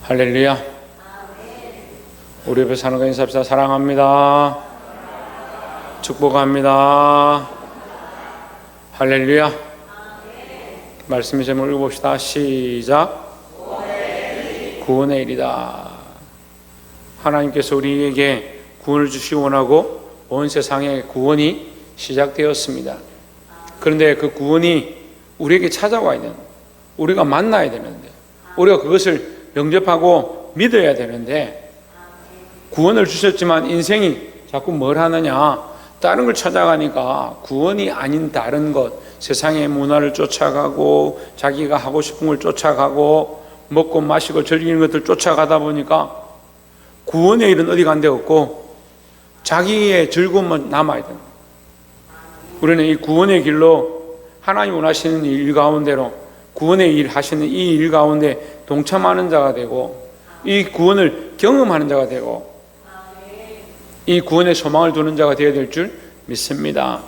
할렐루야. 우리 옆에 사는 거 인사합시다. 사랑합니다. 축복합니다. 할렐루야. 말씀의 제목을 읽어봅시다. 시작. 구원의 일이다. 하나님께서 우리에게 구원을 주시기 원하고 온 세상에 구원이 시작되었습니다. 그런데 그 구원이 우리에게 찾아와야 되는, 우리가 만나야 되는데, 우리가 그것을 영접하고 믿어야 되는데, 구원을 주셨지만 인생이 자꾸 뭘 하느냐, 다른 걸 찾아가니까 구원이 아닌 다른 것, 세상의 문화를 쫓아가고 자기가 하고 싶은 걸 쫓아가고 먹고 마시고 즐기는 것들 쫓아가다 보니까 구원의 일은 어디 간 데 없고 자기의 즐거움만 남아야 된다. 우리는 이 구원의 길로 하나님 원하시는 일 가운데로, 구원의 일 하시는 이 일 가운데 동참하는 자가 되고, 이 구원을 경험하는 자가 되고, 이 구원의 소망을 두는 자가 되어야 될 줄 믿습니다.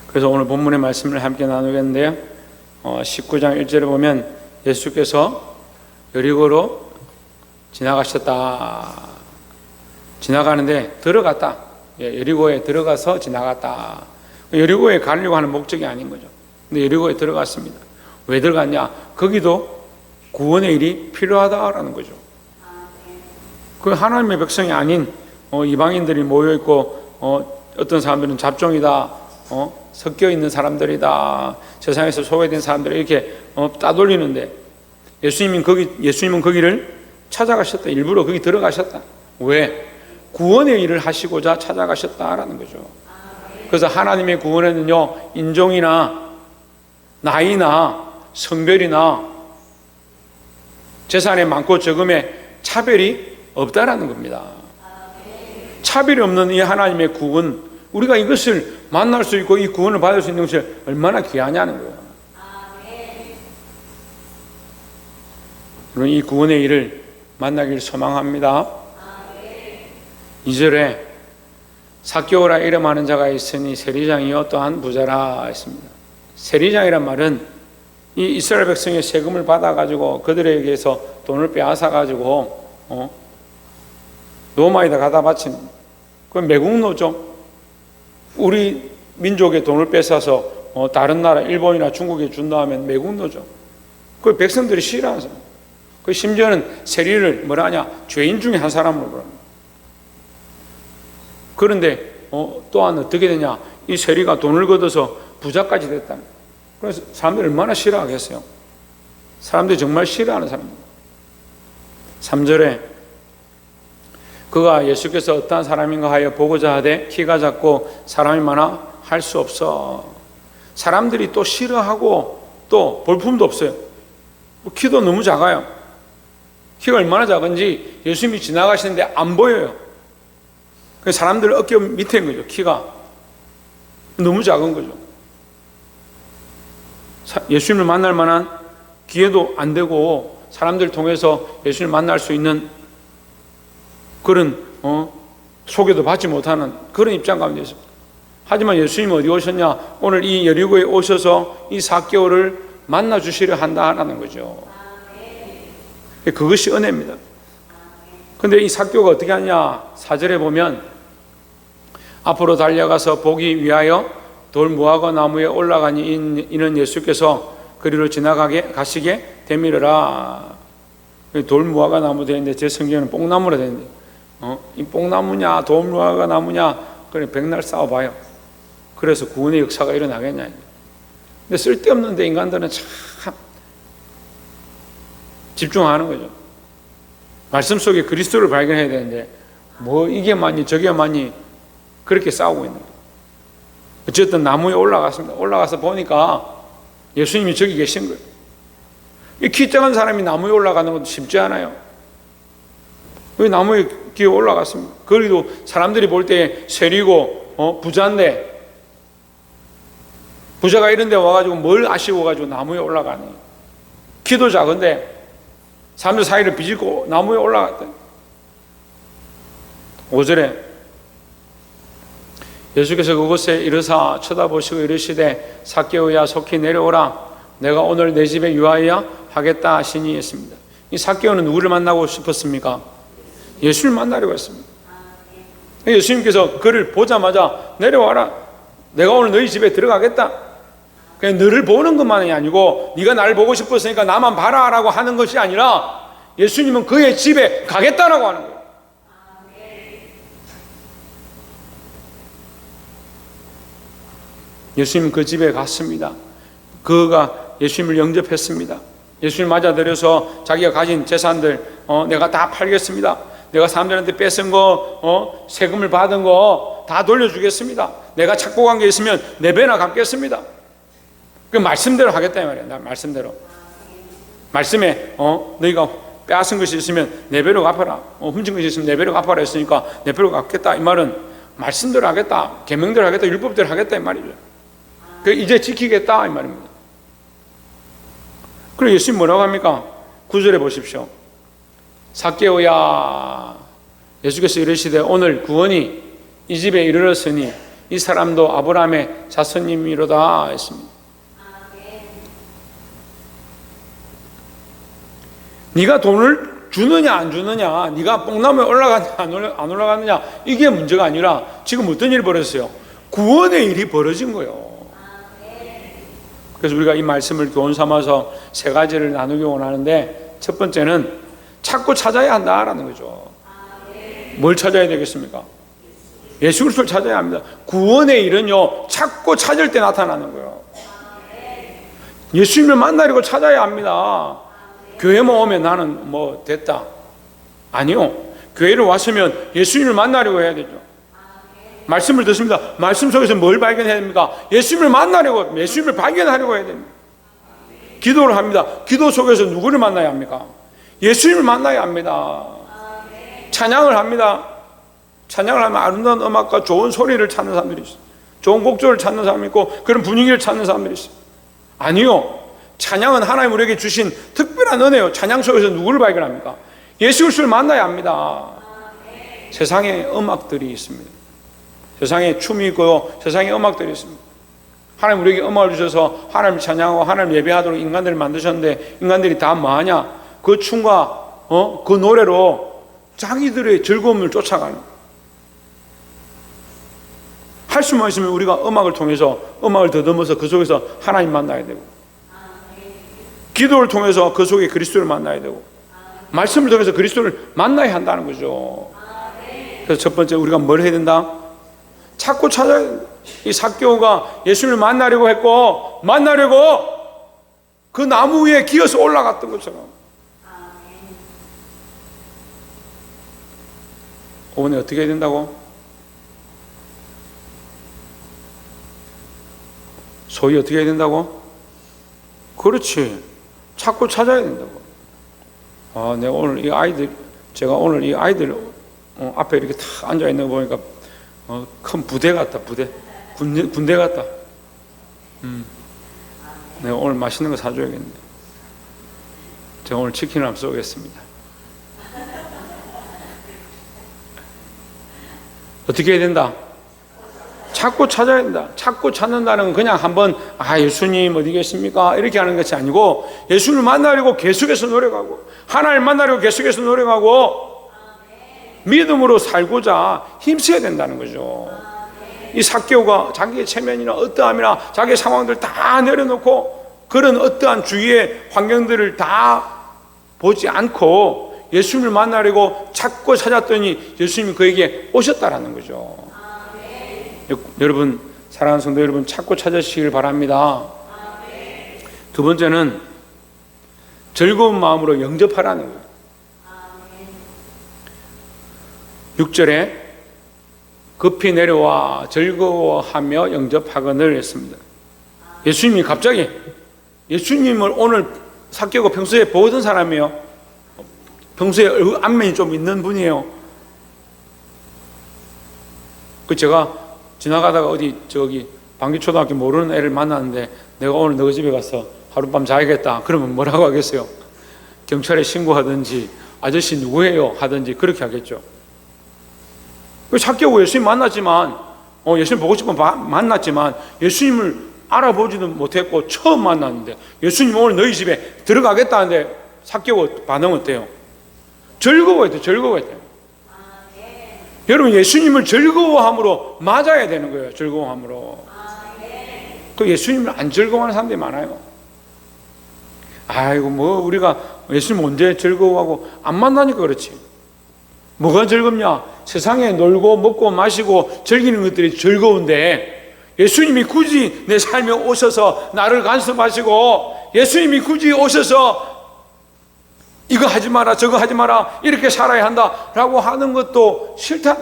그래서 오늘 본문의 말씀을 함께 나누겠는데요, 19장 1절에 보면 예수께서 여리고로 지나가셨다. 지나가는데 들어갔다. 여리고에 들어가서 지나갔다. 여리고에 가려고 하는 목적이 아닌 거죠. 근데 여리고에 들어갔습니다. 왜 들어갔냐? 거기도 구원의 일이 필요하다라는 거죠. 그 하나님의 백성이 아닌 이방인들이 모여있고, 어떤 사람들은 잡종이다, 섞여 있는 사람들이다, 세상에서 소외된 사람들이 이렇게 따돌리는데, 예수님은 거기를 찾아가셨다. 일부러 거기 들어가셨다. 왜? 구원의 일을 하시고자 찾아가셨다라는 거죠. 그래서 하나님의 구원에는요, 인종이나 나이나 성별이나 재산의 많고 적음에 차별이 없다라는 겁니다. 차별이 없는 이 하나님의 구원, 우리가 이것을 만날 수 있고 이 구원을 받을 수 있는 것이 얼마나 귀하냐는 거예요. 이 구원의 일을 만나기를 소망합니다. 2절에 삭개오라 이름하는 자가 있으니 세리장이요 또한 부자라 했습니다. 세리장이란 말은 이 이스라엘 백성의 세금을 받아가지고 그들에게서 돈을 빼앗아가지고 로마에다 갖다 바친, 그 매국노죠. 우리 민족의 돈을 뺏어서 다른 나라 일본이나 중국에 준다 하면 매국노죠. 그 백성들이 싫어하는 사람. 그 심지어는 세리를 뭐라 하냐, 죄인 중에 한 사람으로 그럽니다. 그런데 또한 어떻게 되냐, 이 세리가 돈을 걷어서 부자까지 됐다. 그래서 사람들이 얼마나 싫어하겠어요. 사람들이 정말 싫어하는 사람입니다. 3절에 그가 예수께서 어떠한 사람인가 하여 보고자 하되 키가 작고 사람이 많아 할 수 없어. 사람들이 또 싫어하고 또 볼품도 없어요. 키도 너무 작아요. 키가 얼마나 작은지 예수님이 지나가시는데 안 보여요. 사람들 어깨 밑에인 거죠. 키가 너무 작은 거죠. 예수님을 만날 만한 기회도 안 되고 사람들 통해서 예수님을 만날 수 있는 그런 소개도 받지 못하는 그런 입장 가운데 있습니다. 하지만 예수님은 어디 오셨냐? 오늘 이 여리고에 오셔서 이 삭개오를 만나 주시려 한다라는 거죠. 그것이 은혜입니다. 그런데 이 삭개오가 어떻게 하냐? 4절에 보면 앞으로 달려가서 보기 위하여 돌 무화과 나무에 올라가니 이는 예수께서 그리로 가시게 되밀어라. 돌 무화과 나무 되는데 제 성경에는 뽕나무라 되는데, 이 뽕나무냐 돌 무화과 나무냐, 그래 백날 싸워봐요. 그래서 구원의 역사가 일어나겠냐. 근데 쓸데없는데 인간들은 참 집중하는 거죠. 말씀 속에 그리스도를 발견해야 되는데 뭐 이게 많니 저게 많니 그렇게 싸우고 있는 거예요. 어쨌든 나무에 올라갔습니다. 올라가서 보니까 예수님이 저기 계신 거예요. 이 키 작은 사람이 나무에 올라가는 것도 쉽지 않아요. 왜 나무에 기어 올라갔습니다. 그래도 사람들이 볼 때 세리고 부자인데, 부자가 이런 데 와가지고 뭘 아쉬워가지고 나무에 올라가니. 키도 작은데 사람들 사이를 비집고 나무에 올라갔대. 5절에 예수께서 그곳에 이르사 쳐다보시고 이르시되 삭개오야 속히 내려오라. 내가 오늘 내 집에 유하여 하겠다 하시니 했습니다. 이 삭개오는 누구를 만나고 싶었습니까? 예수를 만나려고 했습니다. 예수님께서 그를 보자마자 내려와라. 내가 오늘 너희 집에 들어가겠다. 그냥 너를 보는 것만이 아니고 네가 나를 보고 싶었으니까 나만 봐라 라고 하는 것이 아니라 예수님은 그의 집에 가겠다라고 하는 거예요. 예수님은 그 집에 갔습니다. 그가 예수님을 영접했습니다. 예수님 맞아들여서 자기가 가진 재산들 내가 다 팔겠습니다. 내가 사람들한테 뺏은 거 세금을 받은 거 다 돌려주겠습니다. 내가 착복한 게 있으면 4배나 갚겠습니다. 그 말씀대로 하겠다 이 말이야. 나 말씀대로. 말씀에 너희가 빼앗은 것이 있으면 4배로 갚아라. 훔친 것이 있으면 4배로 갚아라 했으니까 4배로 갚겠다. 이 말은 말씀대로 하겠다. 계명대로 하겠다. 율법대로 하겠다 이 말이죠. 그 이제 지키겠다 이 말입니다. 그리고 예수님 뭐라고 합니까? 9절에 보십시오. 삭개오야, 예수께서 이르시되 오늘 구원이 이 집에 이르렀으니 이 사람도 아브라함의 자손님이로다 했습니다. 네가 돈을 주느냐 안 주느냐, 네가 뽕나무에 올라가느냐 안 올라가느냐, 이게 문제가 아니라 지금 어떤 일이 벌어졌어요? 구원의 일이 벌어진 거예요. 그래서 우리가 이 말씀을 교훈 삼아서 3가지를 나누기 원하는데, 첫 번째는 찾고 찾아야 한다라는 거죠. 뭘 찾아야 되겠습니까? 예수 그리스도를 찾아야 합니다. 구원의 일은요, 찾고 찾을 때 나타나는 거예요. 예수님을 만나려고 찾아야 합니다. 교회만 오면 나는 뭐 됐다. 아니요. 교회를 왔으면 예수님을 만나려고 해야 되죠. 말씀을 듣습니다. 말씀 속에서 뭘 발견해야 됩니까? 예수님을 만나려고, 예수님을 발견하려고 해야 됩니다. 기도를 합니다. 기도 속에서 누구를 만나야 합니까? 예수님을 만나야 합니다. 찬양을 합니다. 찬양을 하면 아름다운 음악과 좋은 소리를 찾는 사람들이 있어요. 좋은 곡조를 찾는 사람이 있고 그런 분위기를 찾는 사람들이 있어요. 아니요. 찬양은 하나님 우리에게 주신 특별한 은혜요. 찬양 속에서 누구를 발견합니까? 예수 그리스도를 만나야 합니다. 세상에 음악들이 있습니다. 세상에 춤이 있고 세상에 음악들이 있습니다. 하나님 우리에게 음악을 주셔서 하나님을 찬양하고 하나님 예배하도록 인간들을 만드셨는데, 인간들이 다 뭐하냐? 그 춤과 그 노래로 자기들의 즐거움을 쫓아가는, 할 수만 있으면 우리가 음악을 통해서 음악을 더듬어서 그 속에서 하나님 만나야 되고, 기도를 통해서 그 속에 그리스도를 만나야 되고, 말씀을 통해서 그리스도를 만나야 한다는 거죠. 그래서 첫 번째 우리가 뭘 해야 된다? 찾고 찾아야 된다. 이 삭개오가 예수님을 만나려고 했고, 만나려고 그 나무 위에 기어서 올라갔던 것처럼 오늘 어떻게 해야 된다고? 소위 어떻게 해야 된다고? 그렇지. 찾고 찾아야 된다고. 내가 오늘 이 아이들, 제가 오늘 이 아이들 앞에 이렇게 탁 앉아 있는 거 보니까 큰 부대 같다. 부대. 군대 같다. 내가 오늘 맛있는 거 사줘야겠는데. 제가 오늘 치킨을 한번 쏘겠습니다. 어떻게 해야 된다? 찾고 찾아야 된다. 찾고 찾는다는 건 그냥 한번 예수님 어디 계십니까? 이렇게 하는 것이 아니고, 예수님을 만나려고 계속해서 노력하고, 하나님을 만나려고 계속해서 노력하고, 믿음으로 살고자 힘써야 된다는 거죠. 이 삭개오가 자기의 체면이나 어떠함이나 자기의 상황들 다 내려놓고 그런 어떠한 주위의 환경들을 다 보지 않고 예수님을 만나려고 찾고 찾았더니 예수님이 그에게 오셨다라는 거죠. 여러분, 사랑하는 성도 여러분, 찾고 찾으시길 바랍니다. 두 번째는 즐거운 마음으로 영접하라는 거예요. 6절에 급히 내려와 즐거워하며 영접하거늘 했습니다. 예수님이 갑자기, 예수님을 오늘 삭개오가 평소에 보던 사람이에요. 평소에 안면이 좀 있는 분이에요. 제가 지나가다가 어디 방귀초등학교 모르는 애를 만났는데, 내가 오늘 너 집에 가서 하룻밤 자야겠다 그러면 뭐라고 하겠어요? 경찰에 신고하든지 아저씨 누구예요? 하든지 그렇게 하겠죠. 삭개오가 예수님 만났지만, 예수님 보고 싶으면 만났지만 예수님을 알아보지도 못했고 처음 만났는데, 예수님 오늘 너희 집에 들어가겠다는데 삭개오 반응 어때요? 즐거워야 돼. 즐거워야 돼. 여러분, 예수님을 즐거워함으로 맞아야 되는 거예요. 즐거워함으로. 그 예수님을 안 즐거워하는 사람들이 많아요. 아이고, 뭐 우리가 예수님 언제 즐거워하고 안 만나니까 그렇지. 뭐가 즐겁냐? 세상에 놀고 먹고 마시고 즐기는 것들이 즐거운데, 예수님이 굳이 내 삶에 오셔서 나를 간섭하시고, 예수님이 굳이 오셔서 이거 하지 마라 저거 하지 마라 이렇게 살아야 한다라고 하는 것도 싫다.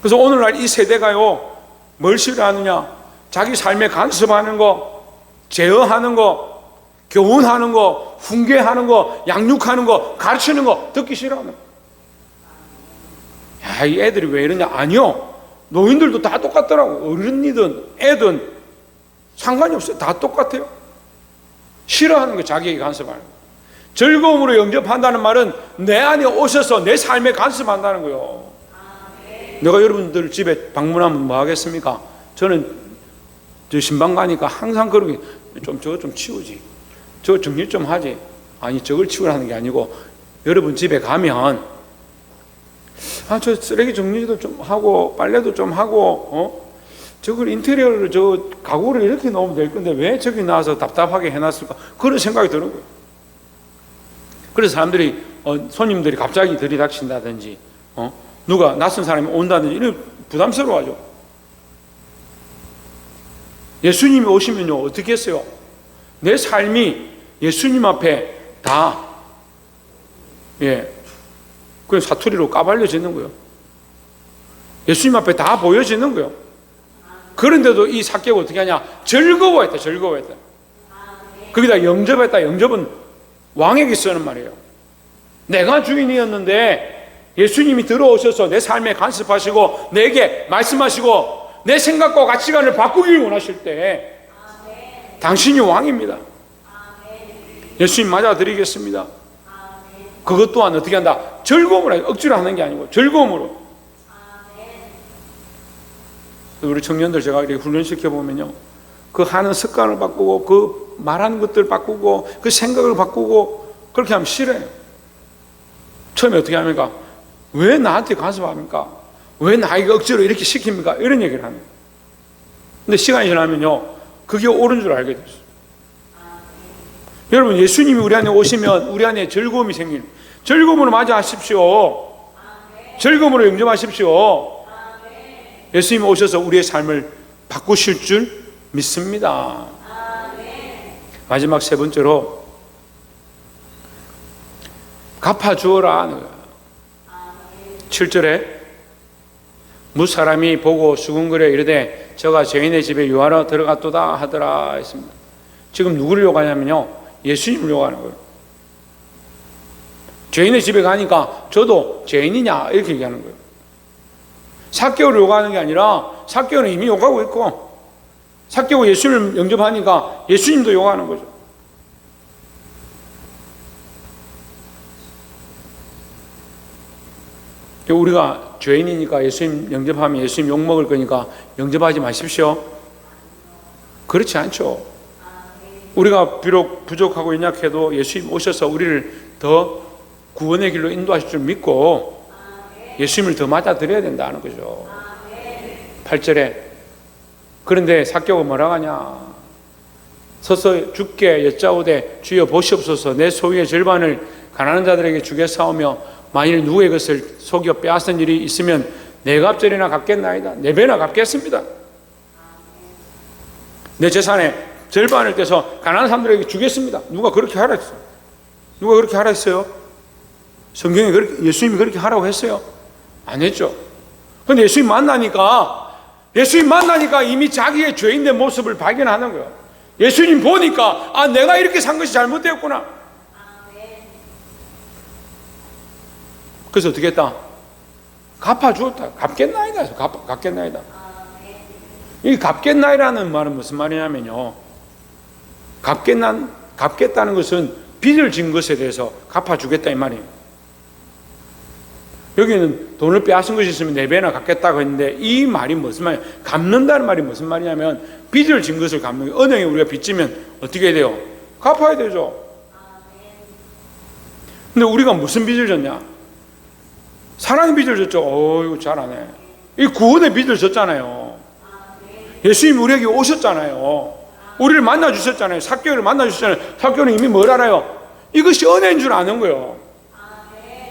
그래서 오늘날 이 세대가요, 뭘 싫어하느냐? 자기 삶에 간섭하는 거, 제어하는 거, 교훈하는 거, 훈계하는 거, 양육하는 거, 가르치는 거 듣기 싫어하는 거. 야, 이 애들이 왜 이러냐? 아니요, 노인들도 다 똑같더라고. 어른이든 애든 상관이 없어요. 다 똑같아요. 싫어하는 거, 자기에게 간섭하는 거. 즐거움으로 영접한다는 말은 내 안에 오셔서 내 삶에 간섭한다는 거예요. 내가 여러분들 집에 방문하면 뭐 하겠습니까? 저는 저 신방 가니까 항상 그러게, 저거 좀 치우지, 저거 정리 좀 하지. 아니, 저걸 치우라는 게 아니고, 여러분 집에 가면 저 쓰레기 정리도 좀 하고 빨래도 좀 하고, 저걸 인테리어를 저 가구를 이렇게 놓으면 될 건데 왜 저기 나와서 답답하게 해놨을까? 그런 생각이 드는 거예요. 그래서 사람들이 손님들이 갑자기 들이닥친다든지 누가 낯선 사람이 온다든지 이런 부담스러워하죠. 예수님이 오시면요, 어떻게 했어요? 내 삶이 예수님 앞에 다 그냥 사투리로 까발려지는 거예요. 예수님 앞에 다 보여지는 거예요. 그런데도 이 삭개가 어떻게 하냐? 즐거워했다. 즐거워했다. 거기다 영접했다. 영접은 왕에게 쓰는 말이에요. 내가 주인이었는데 예수님이 들어오셔서 내 삶에 간섭하시고 내게 말씀하시고 내 생각과 가치관을 바꾸길 원하실 때 당신이 왕입니다. 예수님 맞아드리겠습니다. 그것 또한 어떻게 한다? 즐거움으로, 억지로 하는 게 아니고 즐거움으로. 우리 청년들 제가 이렇게 훈련시켜 보면요, 그 하는 습관을 바꾸고 그 말하는 것들 바꾸고 그 생각을 바꾸고 그렇게 하면 싫어요. 처음에 어떻게 합니까? 왜 나한테 간섭합니까? 왜 나에게 억지로 이렇게 시킵니까? 이런 얘기를 합니다. 근데 시간이 지나면요, 그게 옳은 줄 알게 됐어요. 여러분, 예수님이 우리 안에 오시면 우리 안에 즐거움이 생깁니다. 즐거움으로 맞이하십시오. 즐거움으로 영접하십시오. 예수님이 오셔서 우리의 삶을 바꾸실 줄 믿습니다. 마지막 세 번째로 갚아주어라 하는 거예요. 7절에 무사람이 보고 수군거려 이르되 저가 죄인의 집에 유하러 들어갔도다 하더라 했습니다. 지금 누구를 요구하냐면요, 예수님을 요구하는 거예요. 죄인의 집에 가니까 저도 죄인이냐 이렇게 얘기하는 거예요. 삭개오를 요구하는 게 아니라 삭개오는 이미 요구하고 있고, 삭개오 예수님을 영접하니까 예수님도 요구하는 거죠. 우리가 죄인이니까 예수님 영접하면 예수님 욕먹을 거니까 영접하지 마십시오. 그렇지 않죠. 우리가 비록 부족하고 연약해도 예수님 오셔서 우리를 더 구원의 길로 인도하실 줄 믿고 예수님을 더 맞아들여야 된다는 거죠. 8절에 그런데 삭개오가 뭐라고 하냐? 서서 주께 여짜오되 주여 보시옵소서, 내 소유의 절반을 가난한 자들에게 주겠사오며 만일 누구의 것을 속여 빼앗은 일이 있으면 네 갑절이나 갚겠나이다. 네 배나 갚겠습니다. 내 재산의 절반을 떼서 가난한 사람들에게 주겠습니다. 누가 그렇게 하라 했어요? 누가 그렇게 하라 했어요? 성경에 그렇게, 예수님이 그렇게 하라고 했어요? 안 했죠. 근데 예수님 만나니까 이미 자기의 죄인된 모습을 발견하는 거예요. 예수님 보니까 내가 이렇게 산 것이 잘못되었구나. 그래서 어떻게 했다? 갚아주었다. 갚겠나이다. 갚겠나이다. 이 갚겠나이라는 말은 무슨 말이냐면요, 갚겠다는 것은 빚을 진 것에 대해서 갚아주겠다 이 말이에요. 여기는 돈을 빼앗은 것이 있으면 네 배나 갚겠다고 했는데 이 말이 무슨 말이에요? 갚는다는 말이 무슨 말이냐면 빚을 진 것을 갚는 거예요. 은행에 우리가 빚 지면 어떻게 해야 돼요? 갚아야 되죠. 근데 우리가 무슨 빚을 졌냐? 사랑의 빚을 졌죠. 이거 잘하네. 이 구원의 빚을 졌잖아요. 예수님 우리에게 오셨잖아요. 우리를 만나주셨잖아요. 삭개오를 만나주셨잖아요. 삭개오는 이미 뭘 알아요? 이것이 은혜인 줄 아는 거예요.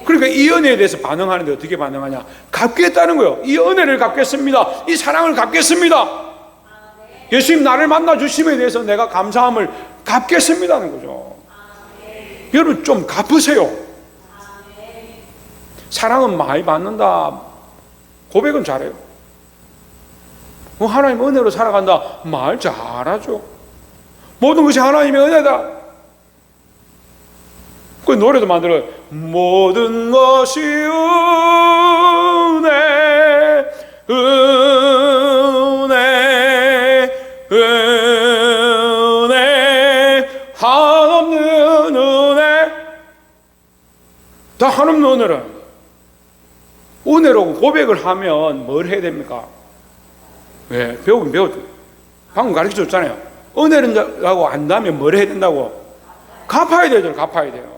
그러니까 이 은혜에 대해서 반응하는데 어떻게 반응하냐? 갚겠다는 거예요. 이 은혜를 갚겠습니다. 이 사랑을 갚겠습니다. 예수님 나를 만나주심에 대해서 내가 감사함을 갚겠습니다는 거죠. 여러분 좀 갚으세요. 사랑은 많이 받는다. 고백은 잘해요. 하나님 은혜로 살아간다. 말 잘하죠. 모든 것이 하나님의 은혜다. 그 노래도 만들어요. 모든 것이 은혜, 은혜, 은혜, 한없는 은혜. 다 한없는 은혜라. 은혜로 고백을 하면 뭘 해야 됩니까? 네, 배우긴 배웠죠. 방금 가르쳐 줬잖아요. 은혜라고 안다면 뭘 해야 된다고? 갚아야 되죠. 갚아야 돼요.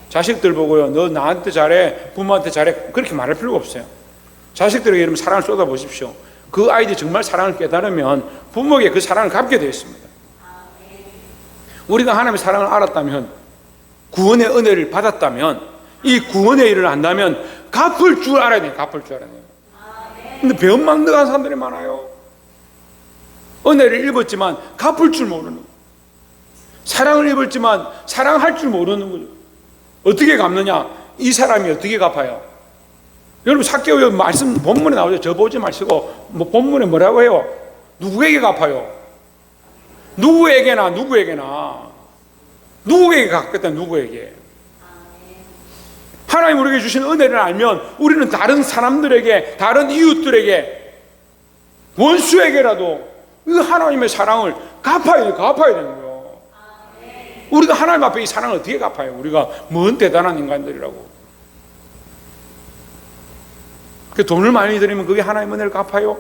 자식들 보고요, 너 나한테 잘해, 부모한테 잘해, 그렇게 말할 필요가 없어요. 자식들에게 이러면 사랑을 쏟아보십시오. 그 아이들이 정말 사랑을 깨달으면 부모에게 그 사랑을 갚게 되어 있습니다. 우리가 하나님의 사랑을 알았다면, 구원의 은혜를 받았다면, 이 구원의 일을 안다면 갚을 줄 알아야 돼요. 갚을 줄 알아야 돼요. 근데 배은망덕한 사람들이 많아요. 은혜를 입었지만 갚을 줄 모르는, 사랑을 입었지만 사랑할 줄 모르는 거죠. 어떻게 갚느냐? 이 사람이 어떻게 갚아요? 여러분 삭개오 말씀 본문에 나오죠. 저 보지 마시고 뭐 본문에 뭐라고 해요? 누구에게 갚아요? 누구에게나 누구에게 갚겠다. 누구에게? 하나님 우리에게 주신 은혜를 알면 우리는 다른 사람들에게, 다른 이웃들에게, 원수에게라도 이 하나님의 사랑을 갚아야 되는 거예요. 우리가 하나님 앞에 이 사랑을 어떻게 갚아요? 우리가 뭔 대단한 인간들이라고. 그 돈을 많이 들이면 그게 하나님 은혜를 갚아요?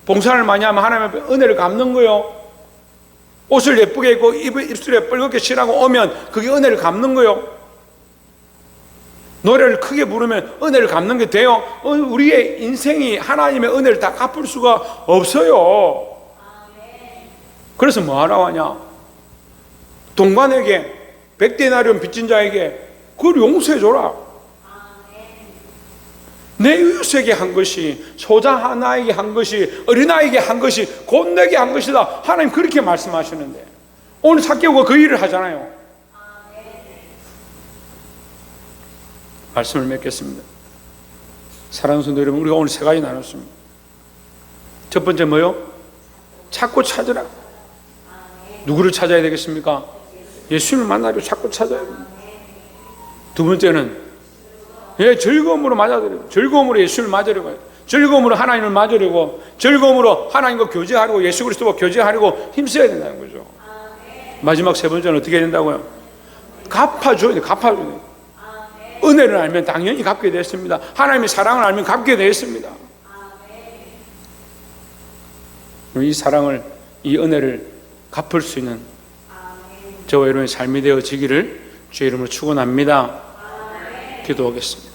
봉사를 많이 하면 하나님 앞에 은혜를 갚는 거요? 옷을 예쁘게 입고 입술에 뻘겋게 칠하고 오면 그게 은혜를 갚는 거요? 노래를 크게 부르면 은혜를 갚는 게 돼요? 우리의 인생이 하나님의 은혜를 다 갚을 수가 없어요. 그래서 뭐 하라고 하냐? 동관에게 100데나리온 빚진 자에게 그걸 용서해줘라. 내 이웃에게 한 것이, 소자 하나에게 한 것이, 어린아이에게 한 것이 곧 내게 한 것이다. 하나님 그렇게 말씀하시는데 오늘 삭개오가 그 일을 하잖아요. 말씀을 맺겠습니다. 사랑하는 성도 여러분, 우리가 오늘 세 가지 나눴습니다. 첫 번째 뭐요? 찾고 찾으라. 누구를 찾아야 되겠습니까? 예수님을 만나려 찾고 찾아야 됩니다. 두 번째는 즐거움으로 맞아들여요. 즐거움으로 예수를 맞으려고 해요. 즐거움으로 하나님을 맞으려고, 즐거움으로 하나님과 교제하려고, 예수 그리스도와 교제하려고 힘써야 된다는 거죠. 마지막 세 번째는 어떻게 해야 된다고요? 갚아줘야 돼요. 갚아줘야 돼요. 은혜를 알면 당연히 갚게 됐습니다. 하나님의 사랑을 알면 갚게 되었습니다. 이 사랑을, 이 은혜를 갚을 수 있는 저와 여러분의 삶이 되어지기를 주의 이름으로 축원합니다. 기도하겠습니다.